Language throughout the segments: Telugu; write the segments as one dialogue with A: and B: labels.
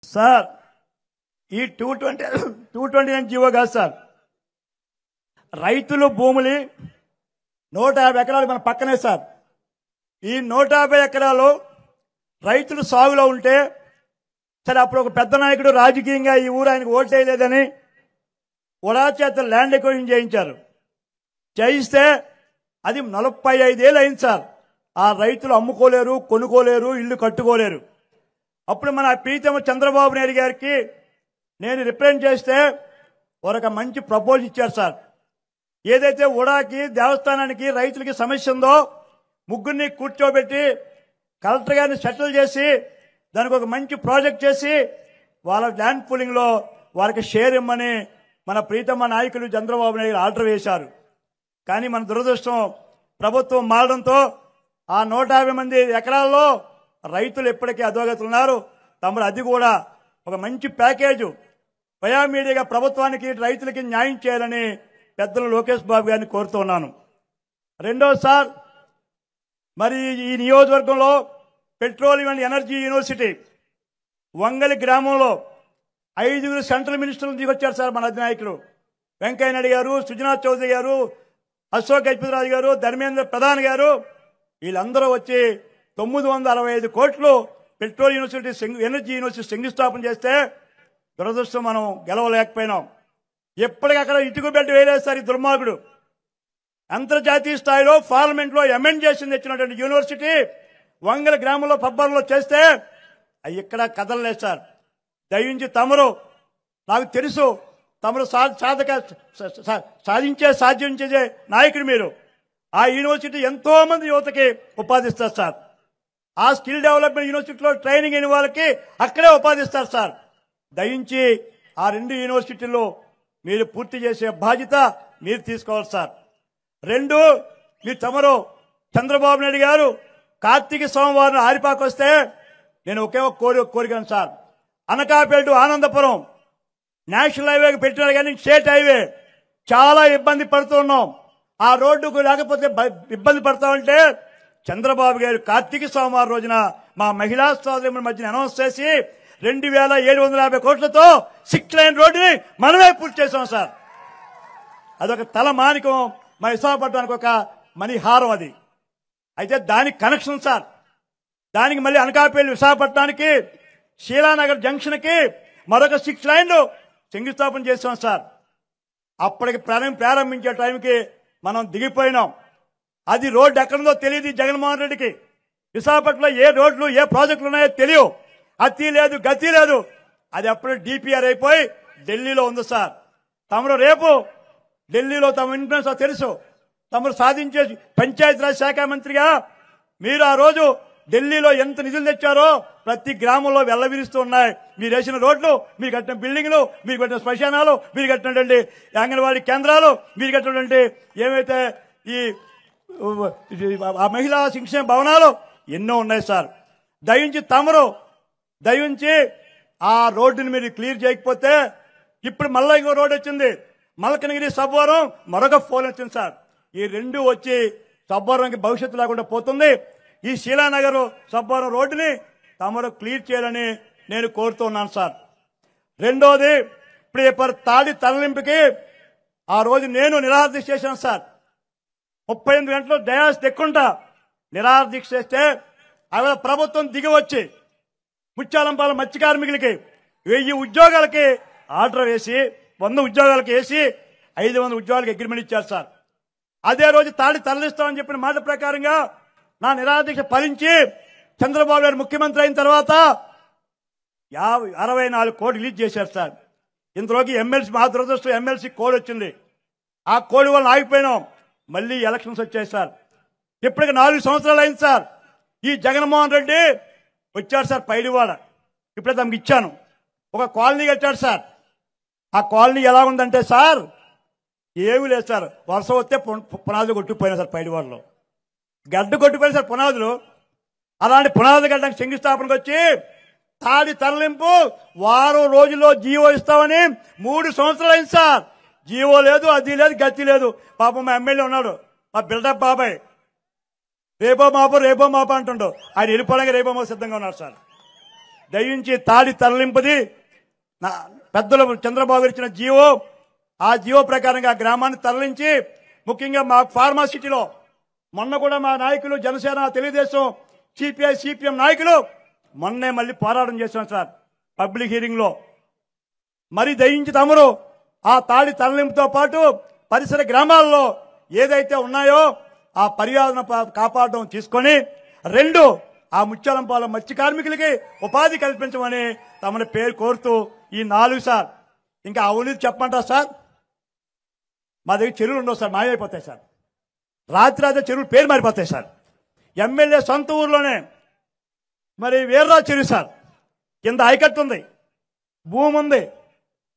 A: సార్ ఈ 229 జీవో కాదు సార్. రైతులు భూములు 150 ఎకరాలు మన పక్కనే సార్. ఈ 150 ఎకరాలు రైతులు సాగులో ఉంటే సరే అప్పుడు ఒక పెద్ద నాయకుడు రాజకీయంగా ఈ ఊరు ఆయనకు ఓటేయలేదని ఉడా చేత ల్యాండ్ ఎక్వైజిషన్ చేయించారు. చేయిస్తే అది 45 ఏళ్ళు అయింది సార్. ఆ రైతులు అమ్ముకోలేరు, కొనుక్కోలేరు, ఇల్లు కట్టుకోలేరు. అప్పుడు మన ప్రీతమ చంద్రబాబు నాయుడు గారికి నేను రిప్రజెంట్ చేస్తే ఒక మంచి ప్రపోజల్ ఇచ్చారు సార్. ఏదైతే ఉడాకి దేవస్థానానికి రైతులకి సమస్య ఉందో ముగ్గురిని కూర్చోబెట్టి కలెక్టర్ గారిని సెటిల్ చేసి దానికి ఒక మంచి ప్రాజెక్ట్ చేసి వాళ్ళ ల్యాండ్ పూలింగ్ లో వాళ్ళకి షేర్ ఇమ్మని మన ప్రీతమ నాయకులు చంద్రబాబు నాయుడు ఆర్డర్ వేశారు. కానీ మన దురదృష్టం ప్రభుత్వం మారడంతో ఆ 150 మంది ఎకరాల్లో రైతులు ఎప్పటికీ అధోగతులున్నారు. తమరు అది కూడా ఒక మంచి ప్యాకేజ్ బయోమీడియాగా ప్రభుత్వానికి రైతులకి న్యాయం చేయాలని పెద్దలు లోకేష్ బాబు గారిని కోరుతున్నాను. రెండోది సార్, మరి ఈ నియోజకవర్గంలో petroleum and energy university Vangali గ్రామంలో 5 సెంట్రల్ మినిస్టర్లు దిగొచ్చారు సార్. మన అధినాయకులు వెంకయ్య నాయుడు గారు, సుజనాథ్ చౌదరి గారు, అశోక్ గజపతిరాజు గారు, ధర్మేంద్ర ప్రధాన్ గారు వీళ్ళందరూ వచ్చి 965 కోట్లు పెట్రోల్ యూనివర్సిటీ ఎనర్జీ యూనివర్సిటీ శంకుస్థాపన చేస్తే దురదృష్టం మనం గెలవలేకపోయినాం. ఎప్పటికక్కడ ఇటుక బెల్ట్ వేయలేదు సార్ ఈ దుర్మార్గుడు. అంతర్జాతీయ స్థాయిలో పార్లమెంట్ లో అమెండ్ చేసింది ఇచ్చినటువంటి యూనివర్సిటీ వంగల గ్రామంలో పబ్బర్లో చేస్తే అవి ఇక్కడ కదలలేదు సార్. దయించి తమరు, నాకు తెలుసు తమరు సాధించే నాయకుడు మీరు. ఆ యూనివర్సిటీ ఎంతో మంది యువతకి ఉపాధిస్తారు సార్. ఆ స్కిల్ డెవలప్మెంట్ యూనివర్సిటీలో ట్రైనింగ్ అయిన వాళ్ళకి అక్కడే ఉపాధిస్తారు సార్. దయించి ఆ 2 యూనివర్సిటీల్లో మీరు పూర్తి చేసే బాధ్యత మీరు తీసుకోవాలి సార్. 2, మీ తమరు చంద్రబాబు నాయుడు గారు కార్తీక సోమవారం ఆరిపాకు వస్తే నేను ఒకే ఒక కోరికను సార్. అనకాపేట ఆనందపురం నేషనల్ హైవేకి పెట్టినారు కానీ స్టేట్ హైవే చాలా ఇబ్బంది పడుతున్నాం. ఆ రోడ్డుకు లేకపోతే ఇబ్బంది పడతామంటే చంద్రబాబు గారు కార్తీక సోమవారం రోజున మా మహిళా సోదరుల మధ్యన అనౌన్స్ చేసి 2750 కోట్లతో 6 లైన్ రోడ్డుని మనమే పూర్తి చేసాం సార్. అదొక తలమానికం మా విశాఖపట్నానికి, ఒక మణిహారం అది. అయితే దానికి కనెక్షన్ సార్. దానికి మళ్ళీ అనకాపల్లి విశాఖపట్నానికి శీలానగర్ జంక్షన్కి మరొక 6 లైన్లు శంకుస్థాపన చేసాం సార్. అప్పటికి ప్రారంభించే టైంకి మనం దిగిపోయినాం. అది రోడ్డు ఎక్కడుందో తెలియదు జగన్మోహన్ రెడ్డికి. విశాఖపట్నంలో ఏ రోడ్లు ఏ ప్రాజెక్టులు ఉన్నాయో తెలియవు. అతి లేదు, గతి లేదు. అది అప్పుడు డిపిఆర్ అయిపోయి ఢిల్లీలో ఉంది సార్. తమరు రేపు ఢిల్లీలో తమ ఇన్ఫ్లుయెన్స్ తెలుసు. తమరు సాధించే పంచాయతీరాజ్ శాఖ మంత్రిగా మీరు ఆ రోజు ఢిల్లీలో ఎంత నిధులు తెచ్చారో ప్రతి గ్రామంలో వెల్లవిరుస్తూ ఉన్నాయి. మీరు వేసిన రోడ్లు, మీరు కట్టిన బిల్డింగ్లు, మీరు కట్టిన శ్మశానాలు, మీరు కట్టినటువంటి అంగన్వాడీ కేంద్రాలు, మీరు కట్టినటువంటి ఏవైతే ఈ మహిళా సంక్షేమ భవనాలు ఎన్నో ఉన్నాయి సార్. దయించి ఆ రోడ్డుని మీరు క్లియర్ చేయకపోతే ఇప్పుడు మళ్ళా ఇంకో రోడ్డు వచ్చింది. మల్కనగిరి సబ్బవరం మరొక ఫోన్ వచ్చింది సార్. ఈ 2 వచ్చి సబ్బవరంకి భవిష్యత్తు లేకుండా పోతుంది. ఈ శీలానగర్ సబ్బవరం రోడ్డుని తమరు క్లియర్ చేయాలని నేను కోరుతున్నాను సార్. రెండోది, ఇప్పుడు తాడి తరలింపుకి ఆ రోజు నేను నిరాహార దీక్ష చేశాను సార్. 38 గంటలు డయాస్ దెక్కుంటా నిరాహార దీక్ష చేస్తే అవి ప్రభుత్వం దిగి వచ్చి ముత్యాలంపాల మత్స్య కార్మికులకి 1000 ఉద్యోగాలకి ఆర్డర్ వేసి 100 ఉద్యోగాలకి వేసి 500 ఉద్యోగాలకు అగ్రిమెంట్ ఇచ్చారు సార్. అదే రోజు తాడి తరలిస్తామని చెప్పిన మాట ప్రకారంగా నా నిరాహార దీక్ష ఫలించి చంద్రబాబు గారు ముఖ్యమంత్రి అయిన తర్వాత 64 కోట్లు రిలీజ్ చేశారు సార్. ఇంతలోకి ఎమ్మెల్సీ, మా దురదృష్టం ఎమ్మెల్సీ కోడ్ వచ్చింది. ఆ కోడ్ వల్ల ఆగిపోయినాం. మళ్ళీ ఎలక్షన్స్ వచ్చాయి సార్. ఇప్పటికి 4 సంవత్సరాలు అయింది సార్. ఈ జగన్మోహన్ రెడ్డి వచ్చాడు సార్ పైడివాడ. ఇప్పుడే తమకు ఇచ్చాను. ఒక కాలనీ కట్టాడు సార్. ఆ కాలనీ ఎలా ఉందంటే సార్ ఏమీ లేదు సార్. వర్షం వస్తే పునాదులు కొట్టుకుపోయినా సార్. పైడివాడలో గడ్డ కొట్టుకుపోయినా సార్ పునాదులు. అలాంటి పునాదులు గడ్డకి శంకుస్థాపనకు వచ్చి తాడి తరలింపు వారం రోజుల్లో జీవో ఇస్తామని 3 సంవత్సరాలు అయింది సార్. జీవో లేదు, అది లేదు, గతి లేదు. పాపం మా ఎమ్మెల్యే ఉన్నాడు, మా బిల్డప్ బాబాయ్, రేపో మాపో అంటుండో. ఆయన వెళ్ళిపోవడానికి రేపో మాపో సిద్ధంగా ఉన్నారు సార్. దయించి తాడి తరలింపుది పెద్దలు చంద్రబాబు ఇచ్చిన జీవో, ఆ జీవో ప్రకారంగా గ్రామాన్ని తరలించి ముఖ్యంగా మా ఫార్మాసిటీలో మొన్న కూడా మా నాయకులు జనసేన, తెలుగుదేశం, సిపిఐ, సిపిఎం నాయకులు మొన్నే మళ్ళీ పోరాటం చేశాం సార్ పబ్లిక్ హీరింగ్ లో. మరి దయించి తమరు ఆ తాడి తరలింపుతో పాటు పరిసర గ్రామాల్లో ఏదైతే ఉన్నాయో ఆ పర్యావరణ కాపాడడం తీసుకొని, 2 ఆ ముత్యాలంపాలెం మత్స్య కార్మికులకి ఉపాధి కల్పించమని తమని పేరు కోరుతూ ఈ 4 సార్. ఇంకా అవినీతి చెప్పమంటారు సార్? మా దగ్గర చెరువులు ఉండవు సార్, మాయమైపోతాయి సార్. రాత్రి చెరువులు పేరు మారిపోతాయి సార్. ఎమ్మెల్యే సొంత ఊర్లోనే మరి వీర్రాజు చెరువు సార్, కింద ఆయకట్టు ఉంది, భూమి ఉంది,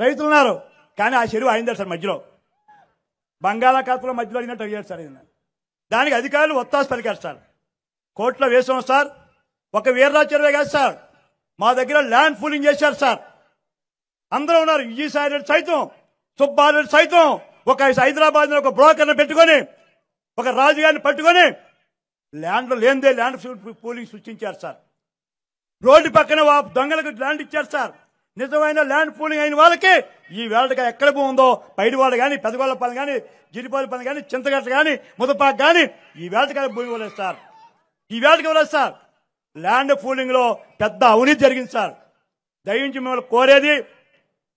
A: రైతులు ఉన్నారు, కానీ ఆ చెరువు అయిందా సార్ మధ్యలో, బంగాళాఖాతంలో మధ్యలో అడిగినట్టు అడిగారు సార్. దానికి అధికారులు ఒత్తాసు పలికారు సార్. కోర్టులో వేసాం సార్. ఒక వీర్రాజు చెరువే కాదు సార్, మా దగ్గర ల్యాండ్ పూలింగ్ చేశారు సార్. అందరూ ఉన్నారు, విజయసాయి రెడ్డి సైతం, సుబ్బారెడ్డి సైతం, ఒక హైదరాబాద్ ఒక బ్రోకర్ని పెట్టుకొని, ఒక రాజుగారిని పట్టుకొని ల్యాండ్లో లేనిదే ల్యాండ్ పూలింగ్ సృష్టించారు సార్. రోడ్డు పక్కన దొంగలకు ల్యాండ్ ఇచ్చారు సార్. నిజమైన ల్యాండ్ పూలింగ్ అయిన వాళ్ళకి ఈ వేళగా ఎక్కడ భూమి ఉందో పైడివాడ కానీ, పెదగొల్ల పని కానీ, జిరిపాలి పని కానీ, చింతగట్ట కానీ, ముదపాకు కానీ ఈ వేళగా భూమి ఇవ్వలేదు సార్. ఈ వేళకి ఇవ్వలేదు సార్. ల్యాండ్ పూలింగ్ లో పెద్ద అవినీతి జరిగింది సార్. దయించి మిమ్మల్ని కోరేది,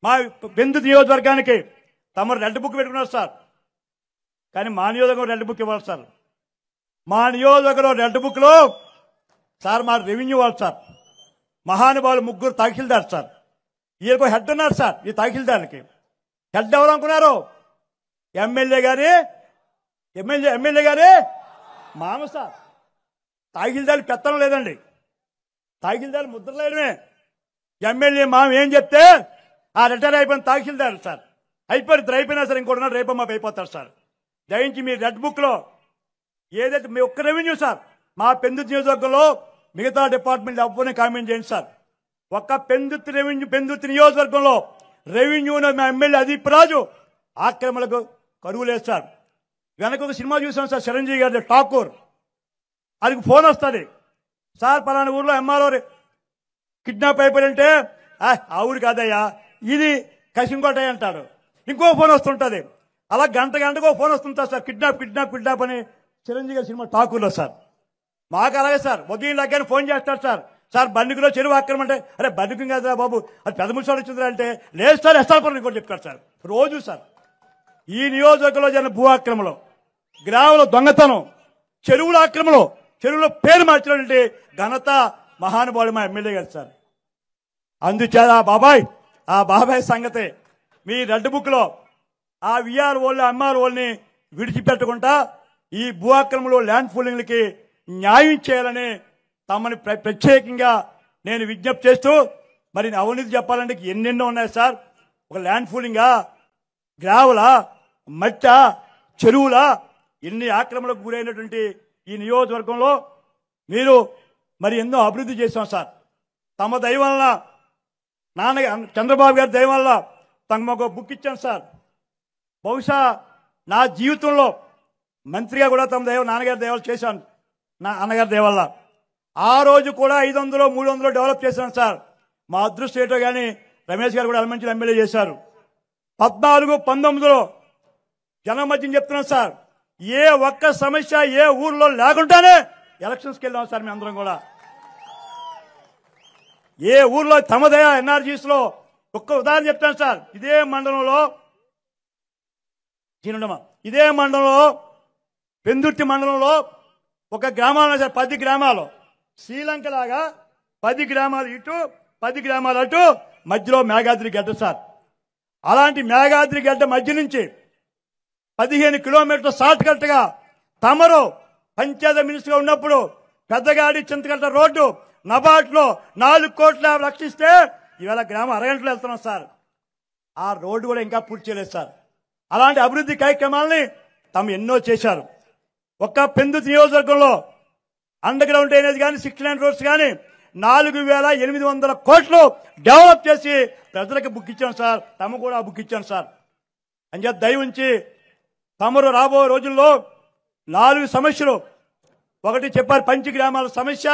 A: మా బెందు నియోజకవర్గానికి తమరు రెడ్ బుక్ పెట్టుకున్నారు సార్, కానీ మా నియోజకవర్గం రెడ్ బుక్ ఇవ్వాలి సార్. మా నియోజకవర్గంలో రెడ్ బుక్ లో సార్ మా రెవెన్యూ వాళ్ళు సార్, మహానుభావులు 3 తహసీల్దార్ సార్, ఈయనకు హెడ్ ఉన్నారు సార్. ఈ తహసీల్దార్కి హెడ్ ఎవరు అనుకున్నారు? ఎమ్మెల్యే గారి మామ సార్. తహసీల్దార్లు పెత్తనం లేదండి, తహసీల్దార్ ముద్ర లేడమే. ఎమ్మెల్యే మామ ఏం చెప్తే ఆ రిటైర్ అయిపోయిన తహసీల్దార్ సార్, అయిపోయినా సార్ ఇంకోటి రేపు మాకు అయిపోతారు సార్. దయించి మీ రెడ్ బుక్ లో ఏదైతే మీ ఒక్క రెవెన్యూ సార్, మా పెందుర్తి నియోజకవర్గంలో మిగతా డిపార్ట్మెంట్ ఎవరిని కామెంట్ చేయండి సార్. ఒక్క పెందుర్తి నియోజకవర్గంలో రెవెన్యూలో మా ఎమ్మెల్యే అదీప్ రాజు ఆక్రమణకు కరువు లేదు సార్. వెనక ఒక సినిమా చూసాం సార్, చిరంజీవి గారి ఠాకూర్. అది ఫోన్ వస్తుంది సార్, పలానా ఊర్లో ఎంఆర్ఓ కిడ్నాప్ అయిపోయింటే ఆ ఊరు కాదయ్యా ఇది కసింకోట అంటాడు. ఇంకో ఫోన్ వస్తుంటది, అలా గంటకో ఫోన్ వస్తుంటా సార్, కిడ్నాప్ అని చిరంజీవి గారి సినిమా ఠాకూర్లో సార్. మాకు అలాగే సార్, ఉదయం దగ్గర ఫోన్ చేస్తారు సార్, సార్ బండికులో చెరువు ఆక్రమణ అంటే, అరే బండికి కదా బాబు అది పెద్ద ముసలు వచ్చింది అంటే, లేదు సార్ ఎస్తాపురం ఇంకోటి చెప్తారు సార్. రోజు సార్ ఈ నియోజకవర్గంలో జరిగిన భూ ఆక్రమణలో, గ్రామంలో దొంగతనం, చెరువుల ఆక్రమణలో, చెరువులో పేరు మార్చినటువంటి ఘనత మహానుభావుడు మా ఎమ్మెల్యే గారు సార్. అందుచేత ఆ బాబాయ్ సంగతి మీ రెడ్ బుక్ లో ఆ విఆర్ఓలు, ఎంఆర్ఓల్ని విడిచిపెట్టకుండా ఈ భూ ఆక్రమణలో ల్యాండ్ పూలింగ్లకి న్యాయం చేయాలని తమని ప్రత్యేకంగా నేను విజ్ఞప్తి చేస్తూ, మరి అవినీతి చెప్పాలంటే ఎన్నెన్నో ఉన్నాయి సార్. ఒక ల్యాండ్ పూలింగా, గ్రావలా, మట్ట, చెరువులా, ఎన్ని ఆక్రమణకు గురైనటువంటి ఈ నియోజకవర్గంలో మీరు మరి ఎన్నో అభివృద్ధి చేశాం సార్. తమ దయ వలన, చంద్రబాబు గారి దయ వల్ల తమకు బుక్ ఇచ్చాను సార్. బహుశా నా జీవితంలో మంత్రిగా కూడా తమ నాన్నగారి దయవల్ల చేశాను, నా అన్నగారి దయ వల్ల. ఆ రోజు కూడా 500, 300 డెవలప్ చేశాను సార్. మా అదృష్టం ఏంటో కానీ రమేష్ గారు కూడా ఎలమంచిలో ఎమ్మెల్యే చేశారు. 14, 19లో జనం మధ్యని చెప్తున్నాం సార్, ఏ ఒక్క సమస్య ఏ ఊర్లో లేకుండానే ఎలక్షన్స్కి వెళ్ళాం సార్. మేము అందరం కూడా ఏ ఊర్లో తమదయ ఎన్ఆర్జీస్ లో ఒక్క ఉదాహరణ చెప్తాను సార్. ఇదే మండలంలో పెందుర్తి మండలంలో ఒక గ్రామాలు సార్, 10 గ్రామాలు, శ్రీలంక లాగా 10 గ్రామాలు ఇటు 10 గ్రామాలు అటు, మధ్యలో మేఘాద్రి గడ్డ సార్. అలాంటి మేఘాద్రి గడ్డ మధ్య నుంచి 15 కిలోమీటర్ల షార్ట్ కట్ గా తమరు పంచాయతీ మినిస్టర్గా ఉన్నప్పుడు పెద్దగాడి చింతకట్ట రోడ్డు నబార్డ్లో 4 కోట్ల లక్షిస్తే ఇవాళ గ్రామం అరగంటలో వెళ్తున్నాం సార్. ఆ రోడ్డు కూడా ఇంకా పూర్తి చేయలేదు సార్. అలాంటి అభివృద్ధి కార్యక్రమాలని తాము ఎన్నో చేశారు. ఒక్క పెందుర్తి నియోజకవర్గంలో అండర్ గ్రౌండ్ డ్రైనేజ్ కానీ, 6 లైన్ రోడ్స్ కానీ 4,800 కోట్లు డెవలప్ చేసి ప్రజలకు బుక్ ఇచ్చాను సార్. తమ కూడా బుక్ ఇచ్చాను సార్. అని చెప్పి దయ ఉంచి తమరు రాబోయే రోజుల్లో 4 సమస్యలు, ఒకటి చెప్పారు పంచ గ్రామాల సమస్య,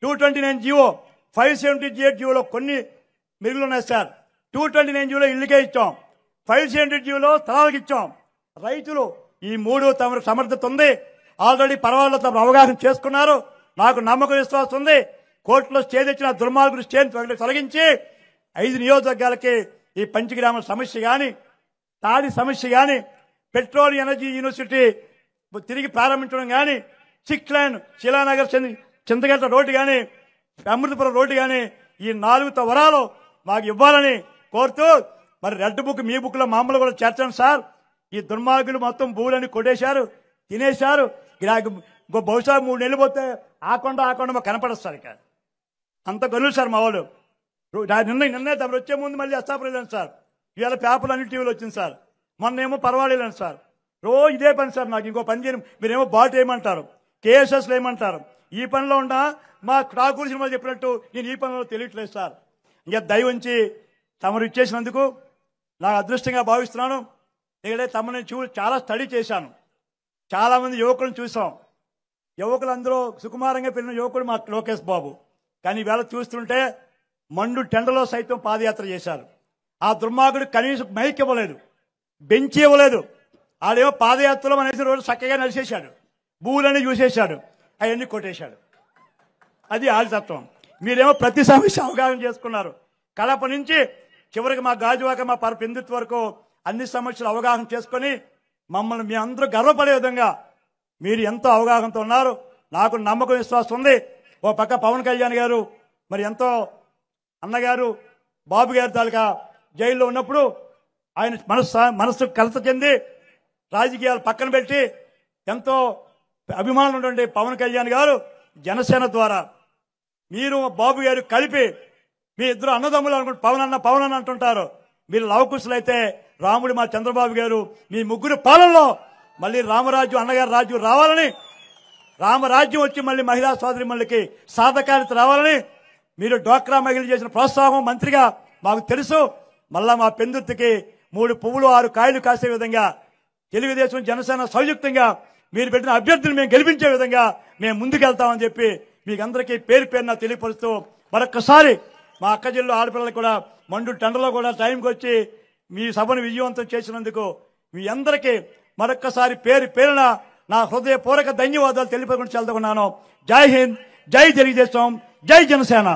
A: 229 జీవో, 578 జీవోలో కొన్ని మిగులు ఉన్నాయి సార్. 229 జీవోలో ఇళ్ళకే ఇచ్చాం. 578 జీవోలో స్థలాలకు ఇచ్చాం. రైతులు ఈ 3 తమ సమర్థత ఉంది. ఆల్రెడీ పర్వాలేదు, తమ అవగాహన చేసుకున్నారు. నాకు నమ్మకం విశ్వాసం ఉంది. కోర్టులో స్టే తెచ్చిన దుర్మార్గులు స్టేని తొలగించి 5 నియోజకవర్గాలకి ఈ పంచగ్రామ సమస్య కానీ, తాడి సమస్య కానీ, పెట్రోల్ ఎనర్జీ యూనివర్సిటీ తిరిగి ప్రారంభించడం కానీ, 6 లైన్ శిలానగర్ చింతగట్ట రోడ్డు కానీ, అమృతపురం రోడ్డు కానీ ఈ 4 వరాలు మాకు ఇవ్వాలని కోరుతూ, మరి రెడ్ బుక్ మీ బుక్ లో మామూలు కూడా చేర్చండి సార్. ఈ దుర్మార్గులు మొత్తం భూములని కొట్టేశారు, తినేశారు. బహుశా 3 నెలలు పోతే ఆకుండా మాకు కనపడస్తారు. ఇక అంత గనులు సార్ మా వాళ్ళు. నిన్నే తమరు వచ్చే ముందు మళ్ళీ అస్తాపలేదు సార్. ఇవాళ పేపర్లు అన్ని టీవీలు వచ్చింది సార్. మొన్నేమో పర్వాలేదు సార్. రోజు ఇదే పని సార్. నాకు ఇంకో పని చేయను. మీరేమో బాట్ వేయమంటారు, కేఎస్ఎస్లు వేయమంటారు. ఈ పనిలో ఉన్నా మా ఠాకూర్ సినిమా చెప్పినట్టు నేను ఈ పనిలో తెలియట్లేదు సార్. ఇంకా దయ ఉంచి తమరు ఇచ్చేసినందుకు నాకు అదృష్టంగా భావిస్తున్నాను. ఎందుకంటే తమని చాలా స్టడీ చేశాను. చాలా మంది యువకులను చూసాం. యువకులందరూ సుకుమారంగా పెరిగిన యువకుడు మా లోకేష్ బాబు. కానీ ఈవేళ చూస్తుంటే మండు టెండలో సైతం పాదయాత్ర చేశారు. ఆ దుర్మార్గుడు కనీసం మైక్ ఇవ్వలేదు, బెంచ్ ఇవ్వలేదు. ఆడేమో పాదయాత్రలో అనేసి రోజు చక్కగా నడిచేశాడు, భూములన్నీ చూసేశాడు, అవన్నీ కొట్టేశాడు. అది ఆడితత్వం. మీరేమో ప్రతి సమస్య అవగాహన చేసుకున్నారు. కడప నుంచి చివరికి మా గాజువాక, మా పెందుతు వరకు అన్ని సమస్యలు అవగాహన చేసుకుని మమ్మల్ని మీ అందరూ గర్వపడే విధంగా మీరు ఎంతో అవగాహనతో ఉన్నారు. నాకు నమ్మకం విశ్వాసం ఉంది. ఓ పక్క పవన్ కళ్యాణ్ గారు మరి ఎంతో అన్నగారు బాబు గారి తాలూకా జైల్లో ఉన్నప్పుడు ఆయన మనస్సు కలత చెంది రాజకీయాలు పక్కన పెట్టి ఎంతో అభిమానం ఉన్నటువంటి పవన్ కళ్యాణ్ గారు జనసేన ద్వారా మీరు బాబు గారు కలిపి మీ ఇద్దరు అన్నదమ్ములు అనుకుంటే పవన్ అన్న అంటుంటారు. మీరు లవకుశులైతే రాముడు మా చంద్రబాబు గారు మీ ముగ్గురు పాలనలో మళ్ళీ రామరాజ్యం అన్నగారి రాజ్యం రావాలని, రామరాజ్యం వచ్చి మళ్ళీ మహిళా సోదరి మళ్ళీకి సాధకారిత రావాలని మీరు డ్వాక్రా మహిళలు చేసిన ప్రోత్సాహం మంత్రిగా మాకు తెలుసు. మళ్ళా మా పెందుర్తికి 3 పువ్వులు 6 కాయలు కాసే విధంగా తెలుగుదేశం జనసేన సంయుక్తంగా మీరు పెట్టిన అభ్యర్థులు మేము గెలిపించే విధంగా మేము ముందుకెళ్తామని చెప్పి మీకు అందరికీ పేరు పేరున తెలియపరుస్తూ మరొక్కసారి మా అక్క జిల్లా ఆడపిల్లలకు కూడా మండు టెండలో కూడా టైంకి వచ్చి మీ సభను విజయవంతం చేసినందుకు మీ అందరికీ మరొక్కసారి పేరు పేరున నా హృదయపూర్వక ధన్యవాదాలు తెలియపరుచుకుంటూ వెళ్తున్నాను. జై హింద్, జై తెలుగుదేశం, జై జనసేన.